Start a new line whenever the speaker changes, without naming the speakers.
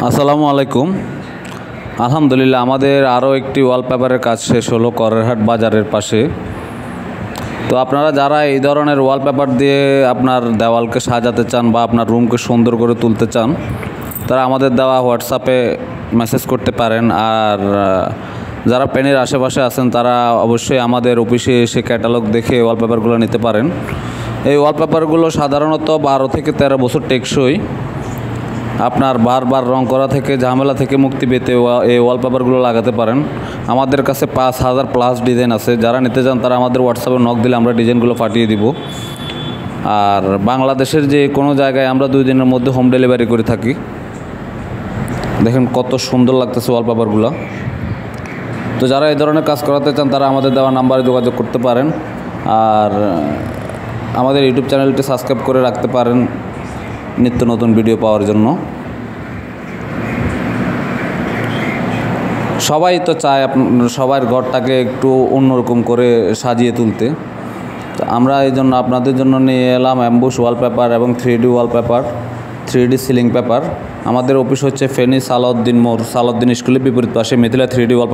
আসসালামু আলাইকুম। আলহামদুলিল্লাহ আমাদের আরও একটি ওয়ালপেপারের কাজ শেষ হলো করেরহাট বাজারের পাশে। তো আপনারা যারা এই ধরনের ওয়ালপেপার দিয়ে আপনার দেওয়ালকে সাজাতে চান বা আপনার রুমকে সুন্দর করে তুলতে চান, তারা আমাদের দেওয়া হোয়াটসঅ্যাপে মেসেজ করতে পারেন। আর যারা পেনের আশেপাশে আছেন তারা অবশ্যই আমাদের অফিসে এসে ক্যাটালগ দেখে ওয়ালপেপারগুলো নিতে পারেন। এই ওয়ালপেপারগুলো সাধারণত 12 থেকে 13 বছর টেকসই। আপনার বারবার রং করা থেকে ঝামেলা থেকে মুক্তি পেতে এই ওয়ালপেপারগুলো লাগাতে পারেন। আমাদের কাছে 5000 প্লাস ডিজাইন আছে। যারা নিতে চান তারা আমাদের হোয়াটসঅ্যাপে নক দিলে আমরা ডিজাইনগুলো পাঠিয়ে দিব। আর বাংলাদেশের যে কোনো জায়গায় আমরা 2 দিনের মধ্যে হোম ডেলিভারি করে থাকি। দেখেন কত সুন্দর লাগতেছে ওয়ালপেপারগুলো। তো যারা এই ধরনের কাজ করাতে চান তারা আমাদের দেওয়া নাম্বারে যোগাযোগ করতে পারেন। আর আমাদের ইউটিউব চ্যানেলটি সাবস্ক্রাইব করে রাখতে পারেন নিত্য নতুন ভিডিও পাওয়ার জন্য। সবাই তো চায় সবার ঘরটাকে একটু অন্যরকম করে সাজিয়ে তুলতে। তো আমরা এই জন্য আপনাদের জন্য নিয়ে এলাম অ্যাম্বুশ ওয়ালপেপার এবং 3D wallpaper, 3D ceiling paper. আমাদের অফিস হচ্ছে ফেনী সালাউদ্দিন মোড়, সালাউদ্দিন স্কুলের বিপরীত পাশে মিথিলা 3D ওয়ালপেপার।